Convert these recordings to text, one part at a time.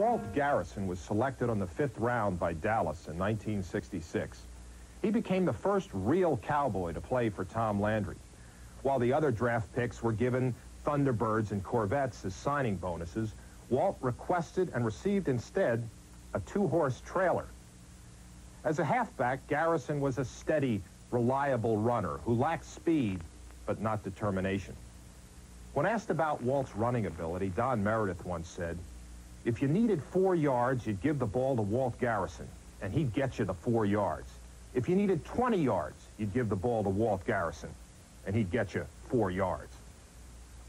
Walt Garrison was selected on the 5th round by Dallas in 1966. He became the first real Cowboy to play for Tom Landry, while the other draft picks were given Thunderbirds and Corvettes as signing bonuses. Walt requested and received instead a 2-horse trailer. As a halfback, Garrison was a steady, reliable runner who lacked speed but not determination. When asked about Walt's running ability, Don Meredith once said, "If you needed 4 yards, you'd give the ball to Walt Garrison, and he'd get you the 4 yards. If you needed 20 yards, you'd give the ball to Walt Garrison, and he'd get you 4 yards."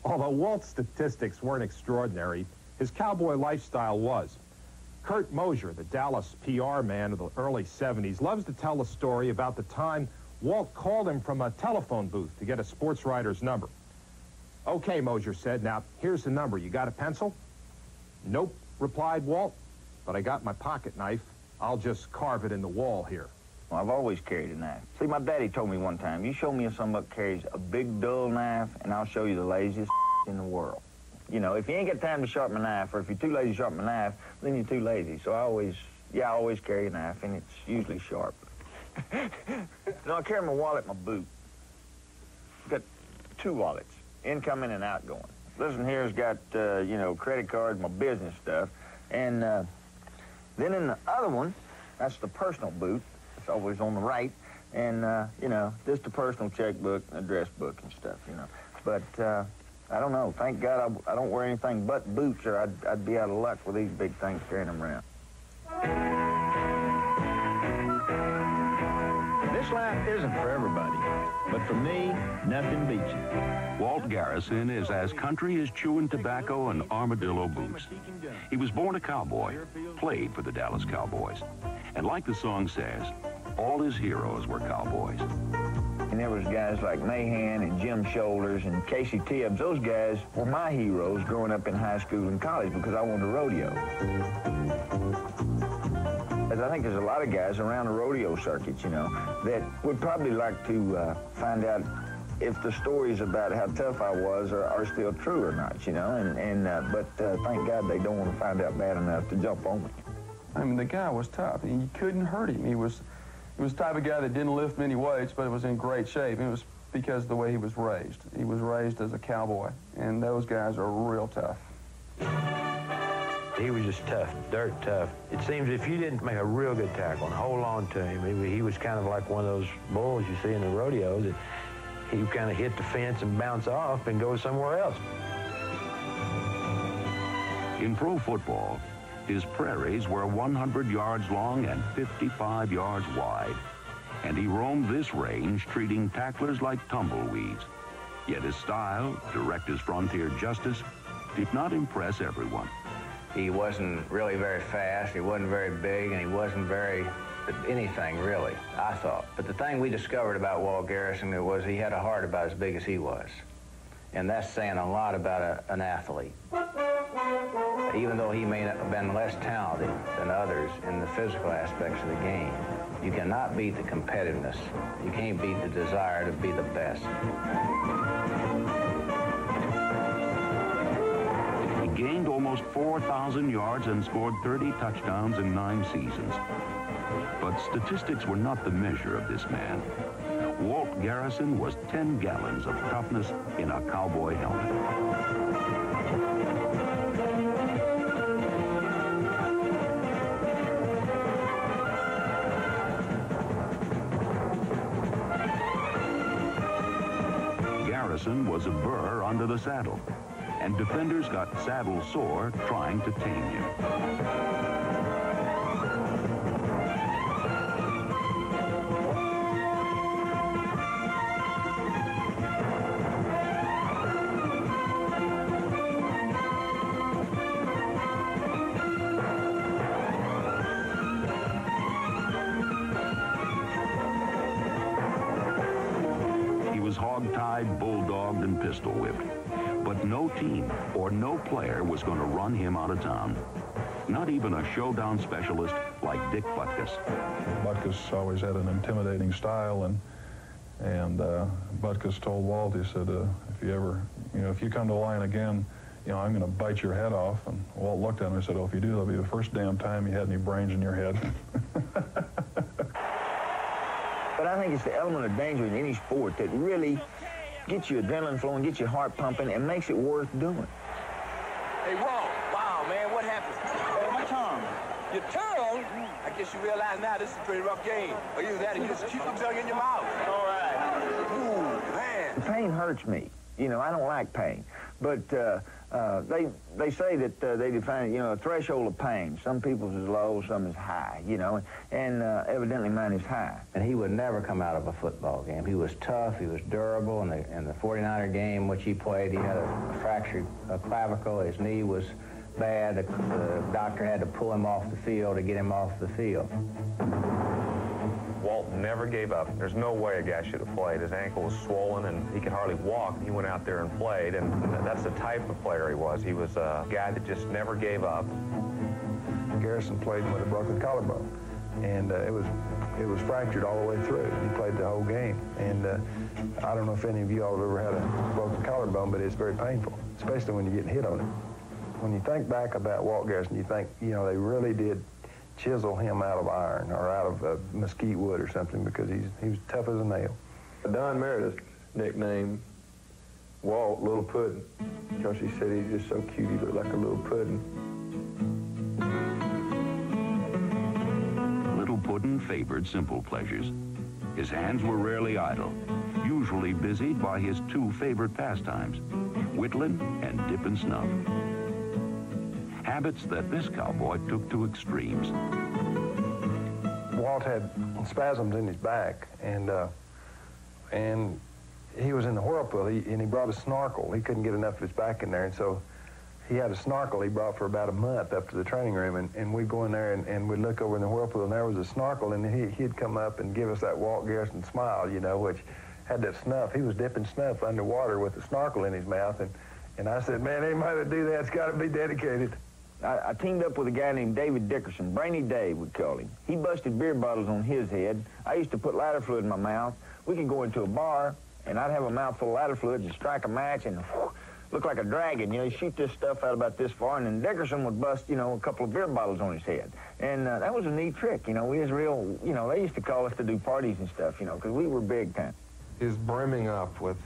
Although Walt's statistics weren't extraordinary, his Cowboy lifestyle was. Kurt Mosier, the Dallas PR man of the early 70s, loves to tell a story about the time Walt called him from a telephone booth to get a sports writer's number. "Okay," Mosier said, "now here's the number. You got a pencil?" "Nope," replied Walt, "but I got my pocket knife. I'll just carve it in the wall here." Well, I've always carried a knife. See, my daddy told me one time, "You show me if somebody carries a big, dull knife, and I'll show you the laziest in the world." You know, if you ain't got time to sharpen a knife, or if you're too lazy to sharpen a knife, then you're too lazy. So I always carry a knife, and it's usually sharp. No, I carry my wallet in my boot. I've got 2 wallets, incoming and outgoing. This one here's got, you know, credit cards, my business stuff. And then in the other one, that's the personal boot. It's always on the right. And, you know, just a personal checkbook, and address book and stuff, you know. But I don't know. Thank God I don't wear anything but boots, or I'd be out of luck with these big things carrying them around. This life isn't for everybody, but for me, nothing beats it. Walt Garrison is as country as chewing tobacco and armadillo boots. He was born a cowboy, played for the Dallas Cowboys. And like the song says, all his heroes were cowboys. And there was guys like Mahan and Jim Shoulders and Casey Tibbs. Those guys were my heroes growing up in high school and college because I wanted to rodeo. As I think there's a lot of guys around the rodeo circuit, you know, that would probably like to find out if the stories about how tough I was are still true or not, you know, but thank God they don't want to find out bad enough to jump on me. I mean, the guy was tough. You couldn't hurt him. He was the type of guy that didn't lift many weights, but was in great shape. It was because of the way he was raised. He was raised as a cowboy, and those guys are real tough. He was just tough, dirt tough. It seems if you didn't make a real good tackle and hold on to him, he was kind of like one of those bulls you see in the rodeos that he kind of hit the fence and bounce off and go somewhere else. In pro football, his prairies were 100 yards long and 55 yards wide. And he roamed this range, treating tacklers like tumbleweeds. Yet his style, direct as frontier justice, did not impress everyone. He wasn't really very fast, he wasn't very big, and he wasn't very anything, really, I thought. But the thing we discovered about Walt Garrison was he had a heart about as big as he was. And that's saying a lot about an athlete. Even though he may have been less talented than others in the physical aspects of the game, you cannot beat the competitiveness. You can't beat the desire to be the best. He gained almost 4,000 yards and scored 30 touchdowns in 9 seasons. But statistics were not the measure of this man. Walt Garrison was 10 gallons of toughness in a cowboy helmet. Garrison was a burr under the saddle, and defenders got saddle sore trying to tame him. Hog-tied, bulldogged, and pistol-whipped. But no team or no player was going to run him out of town. Not even a showdown specialist like Dick Butkus. Butkus always had an intimidating style, and Butkus told Walt, he said, if you ever, if you come to the line again, you know, I'm going to bite your head off. And Walt looked at him and said, oh, if you do, that'll be the first damn time you had any brains in your head. But I think it's the element of danger in any sport that really gets your adrenaline flowing, gets your heart pumping, and makes it worth doing. Hey, Walt. Wow, man, what happened? Oh, my tongue. Your tongue? I guess you realize now this is a pretty rough game. Or either that or you just keep your tongue in your mouth. All right. Ooh, man. The pain hurts me. You know, I don't like pain. But they say that they define, you know, a threshold of pain. Some people's is low, some is high, you know, and evidently mine is high. And he would never come out of a football game. He was tough, he was durable. In the 49er game, which he played, he had a fractured clavicle. His knee was bad. The doctor had to pull him off the field to get him off the field. Walt never gave up. There's no way a guy should have played. His ankle was swollen and he could hardly walk. He went out there and played, and that's the type of player he was. He was a guy that just never gave up. Garrison played with a broken collarbone, and it was fractured all the way through. He played the whole game, and I don't know if any of you all have ever had a broken collarbone, but it's very painful, especially when you're getting hit on it. When you think back about Walt Garrison, you think, you know, they really did chisel him out of iron or out of mesquite wood or something, because he was tough as a nail. Don Meredith nicknamed Walt Little Puddin' because he said he's just so cute, he looked like a little pudding. Little Puddin' favored simple pleasures. His hands were rarely idle, usually busied by his two favorite pastimes, whittling and dipping snuff. Habits that this cowboy took to extremes. Walt had spasms in his back, and he was in the whirlpool, and he brought a snorkel. He couldn't get enough of his back in there, and so he had a snorkel he brought for about a month up to the training room, and we'd go in there and we'd look over in the whirlpool, and there was a snorkel, and he'd come up and give us that Walt Garrison smile, you know, which had that snuff. He was dipping snuff underwater with a snorkel in his mouth, and I said, man, anybody that do that's got to be dedicated. I teamed up with a guy named David Dickerson. Brainy Dave, we call him. He busted beer bottles on his head. I used to put lighter fluid in my mouth. We could go into a bar, and I'd have a mouthful of lighter fluid and strike a match and look like a dragon. You know, you shoot this stuff out about this far, and then Dickerson would bust, you know, a couple of beer bottles on his head. And that was a neat trick. You know, we was real, you know, they used to call us to do parties and stuff, you know, because we were big time. He was brimming up with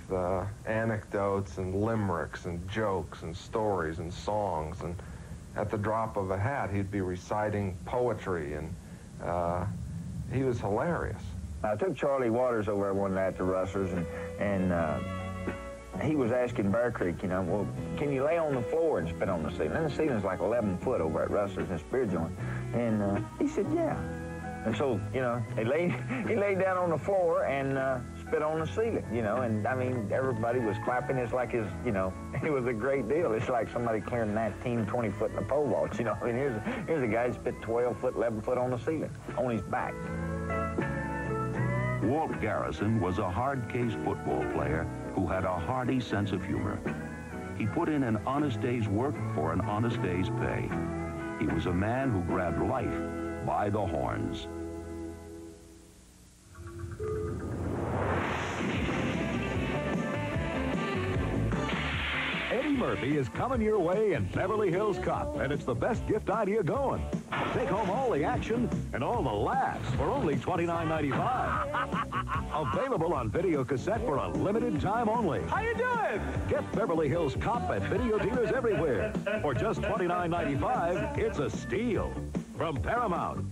anecdotes and limericks and jokes and stories and songs, and at the drop of a hat, he'd be reciting poetry, and he was hilarious. I took Charlie Waters over there one night to Rustlers, and he was asking Bear Creek, you know, well, can you lay on the floor and spit on the ceiling? And the ceiling's like 11 foot over at Rustlers in Spear Joint. And he said, yeah. And so, you know, he laid down on the floor and spit on the ceiling, you know, and I mean, everybody was clapping. It's like his, you know, it was a great deal. It's like somebody clearing 19, 20 foot in a pole vault, you know. I mean, here's a guy who spit 12 foot, 11 foot on the ceiling, on his back. Walt Garrison was a hard-case football player who had a hearty sense of humor. He put in an honest day's work for an honest day's pay. He was a man who grabbed life by the horns. Eddie Murphy is coming your way in Beverly Hills Cop, and it's the best gift idea going. Take home all the action and all the laughs for only $29.95. Available on video cassette for a limited time only. How you doing? Get Beverly Hills Cop at video dealers everywhere. For just $29.95, it's a steal. From Paramount.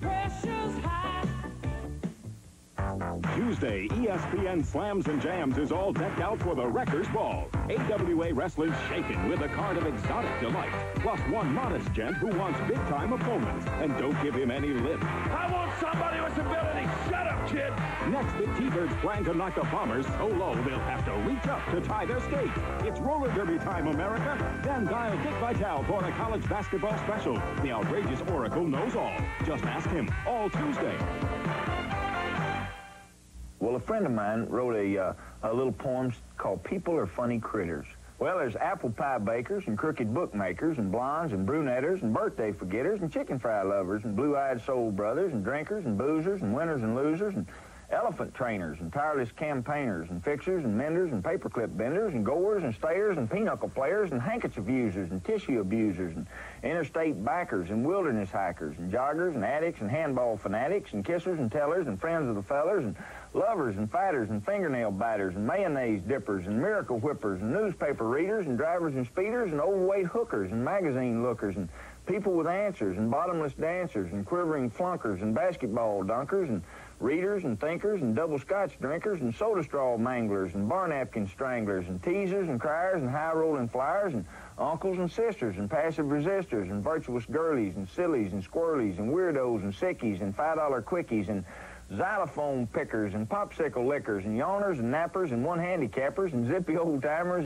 Tuesday, ESPN Slams and Jams is all decked out for the Wreckers Ball. AWA wrestlers shaken with a card of exotic delight. Plus one modest gent who wants big-time opponents. And don't give him any lip. I want somebody with ability. Shut up, kid. Next, the T-Birds plan to knock the Bombers so low they'll have to reach up to tie their skates. It's roller derby time, America. Then dial Dick Vitale for a college basketball special. The outrageous Oracle knows all. Just ask him. All Tuesday. Well, a friend of mine wrote a little poem called People Are Funny Critters. Well, there's apple pie bakers and crooked bookmakers and blondes and brunetters and birthday forgetters and chicken fry lovers and blue-eyed soul brothers and drinkers and boozers and winners and losers and elephant trainers and tireless campaigners and fixers and menders and paperclip benders and goers and stayers and pinochle players and handkerchief users and tissue abusers and interstate backers and wilderness hikers and joggers and addicts and handball fanatics and kissers and tellers and friends of the fellers and lovers and fighters and fingernail biters and mayonnaise dippers and miracle whippers and newspaper readers and drivers and speeders and overweight hookers and magazine lookers and people with answers and bottomless dancers and quivering flunkers and basketball dunkers and readers and thinkers and double scotch drinkers and soda straw manglers and bar napkin stranglers and teasers and criers and high rolling flyers and uncles and sisters and passive resistors and virtuous girlies and sillies and squirrelies and weirdos and sickies and $5 quickies and xylophone pickers and popsicle lickers and yawners and nappers and one handicappers and zippy old timers.